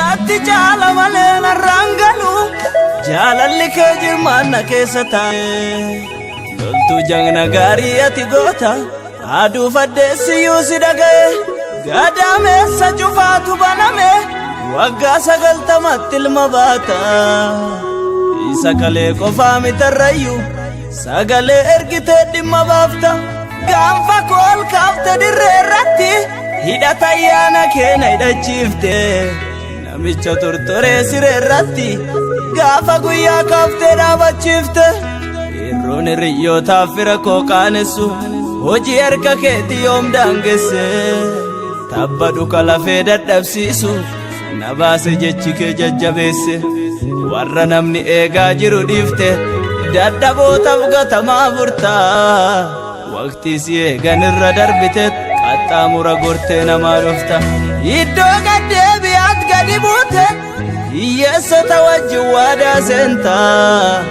Guyyaatti jaala malee narraan galu jaalalli kee jirmaanna keessa taa'e loltuu jagna gaarii ati goota aduu faddeessiyyuu si dhaga'e gadaameessa cufaatu baname waggaa 90 ilma baata isa kalee qofaa mitarrayyuu sagalee ergitee dhimma baafta gaanfa kool kaafte dirree irratti hidhata ayyaana keenya hidhachiifte namicha tortoree siree irratti gaafa guyyaa kaaftee dhaabachiifte irroon hiriyootaaf fira koo qaanessu hojii harka keetii yoom daangesse tabba dhuka lafee dadhabsiisu na baase jechi kee jajjabeesse warra namni eegaa jiru dhiifte dadhabootaaf gatamaa furtaa waqtii si eegan irra darbite qaxxaamura gortee namaa dhufta iddoo gaddeebi'aat gadi buute hiyyeessota wajjin waadaa seentaa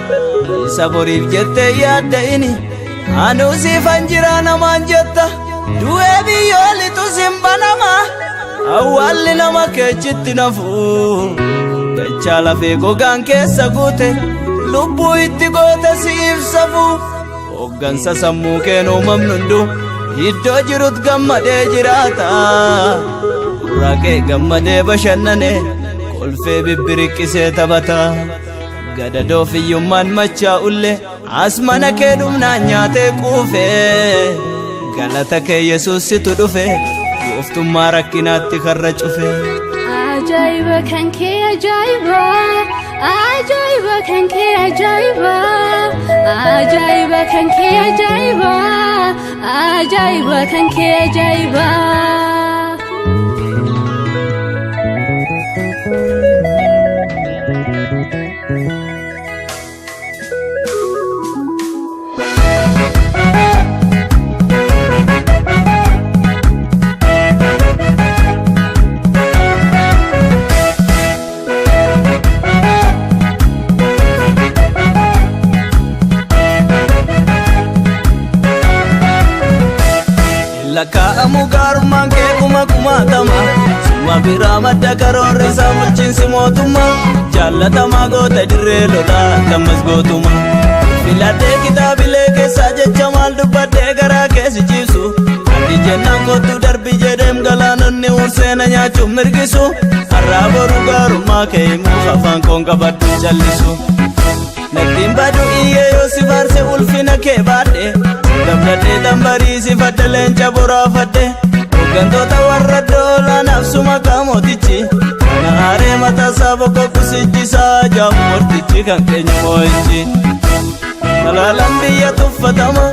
isa boriif jettee yaadda'ini anuu siifan jiraa namaan jetta du'ee biyyoolitu sin banama awwaalli nama keechitti nafuu dachaa lafee gogaan keessa guute lubbuu itti goote siif safuu hoggansa sammuu keen uumamnu hundu iddoo jirut gammadee jiraata raqee gammadee bashannane kolfee bibbiriqqisee taphata gadadoo fiyyummaan machaa ulle as mana kee dhumnaan nyaatee quufee galata kee yesuusitu dhufe gooftummaa rakkinaatti karra cufe ajaa'iba kan kee ajaa'iba ajaa'iba kan kee ajaa'iba ajaa'iba kan kee ajaa'iba ajaa'iba kan kee ajaa'iba lakkaa'amu gaarummaan kee kumaatama summa biraa madda karoorrisaa bulchiinsi mootummaa jaallatamaa goota dirree lolaa gammas gootuma filadhee kitaabilee keessaa jecha maal dubbadhee garaa keessi ciibsu addi jennaan kottu darbi jedheem galaanonni urseena nyaachuun mirgisu har'aa boru gaarummaa kee himuuf afaan koon qabadhu callisu nattiin badu iyyee yoo si faarse ulfina kee baadhe dabladhee dambarii si fadde leenca boraafadhe hoggantoota warra doolaanaaf suma qaamotichi kana aaree mataasaa bokko kusichisaa jaamu mortichi kan keenya moo'ichi balaalaan biyya tuffatama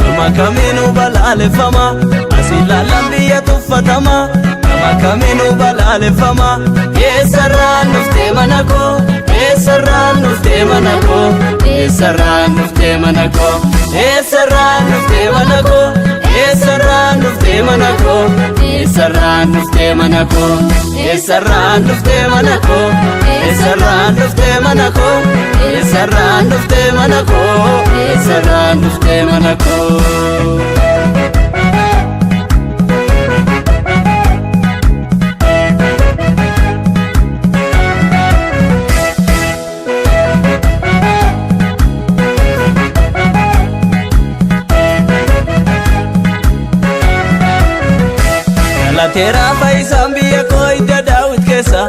nama kamiinuu balaaleffama asii laalaan biyya tuffatama nama kamiinuu balaaleffama eessarraan dhuftee mana koo eessarraan dhuftee mana koo eessarraan dhuftee mana koo eessarraan dhuftee mana koo eessarraan dhuftee mana koo eessarraan dhuftee mana koo eessarraan dhuftee mana koo eessarraan dhuftee mana koo eessarraan dhuftee mana koo eessarraan dhuftee mana koo teera faisaan biyya koo idda daawit keessa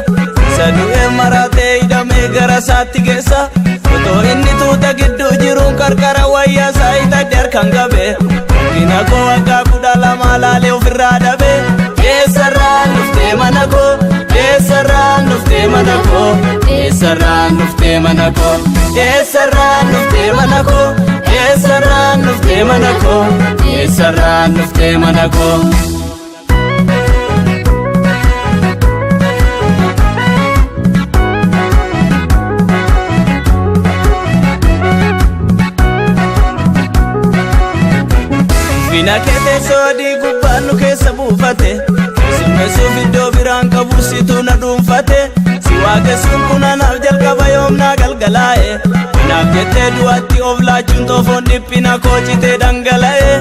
isa du'ee maraatee hidhamee gara isaatti geessa otoo inni tuuta gidduu jiruun qarqara wayyaa isaa hidhadhe harkaan qabe rakkina koo waggaa 12 laalee ofirraa dhabe eessarraan dhuftee mana koo eessarraan dhuftee mana koo eessarraan dhuftee mana koo eessarraan dhuftee mana koo eessarraan dhuftee mana koo eessarraan dhuftee mana koo Fina kete soodi gubbaannu keessa buufate simmeessuuf iddoo biraan qabursituu na dhuunfate si waaqessuun kunanaaf jalqaba yoomnaa galgalaa'e kanaaf jettee du'atti of laachuun toofoon dhiphina koo citee dhangala'e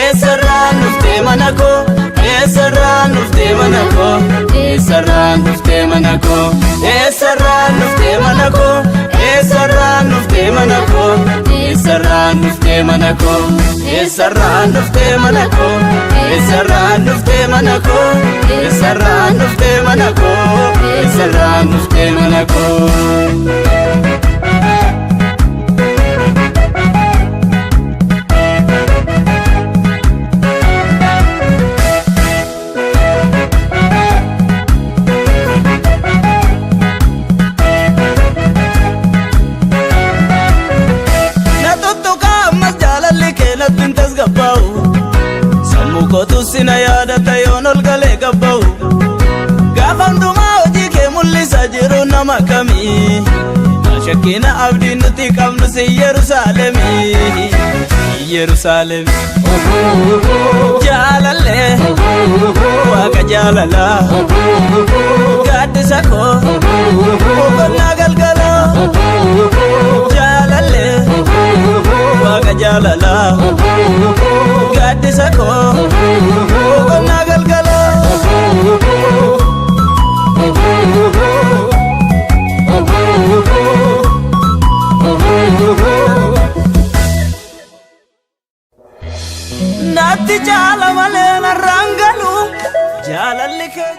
eessarraan dhuftee mana koo eessarraan dhuftee mana koo eessarraan dhuftee mana koo eessarraan dhuftee mana koo eessarraan dhuftee mana koo eessarraan dhuftee mana koo eessarraan dhuftee mana koo eessarraan dhuftee mana koo eessarraan dhuftee mana koo eessarraan dhuftee mana koo. Sammuu kootu sina yaadata yoon ol galee gabba'u gaafa hundumaa hojii kee mul'isa jiru nama kamii shakkina abdiin nuti qabnu si Yerusaalemii Yerusaalemi jaalallee waaqa jaalalaa gaaddisa koo boqonnaa galgalaa jaalallee waaqa jaalalaa gaaddisa koo boqonnaa galgalaa. Naatti jaala malee narraan galu jaalalli kee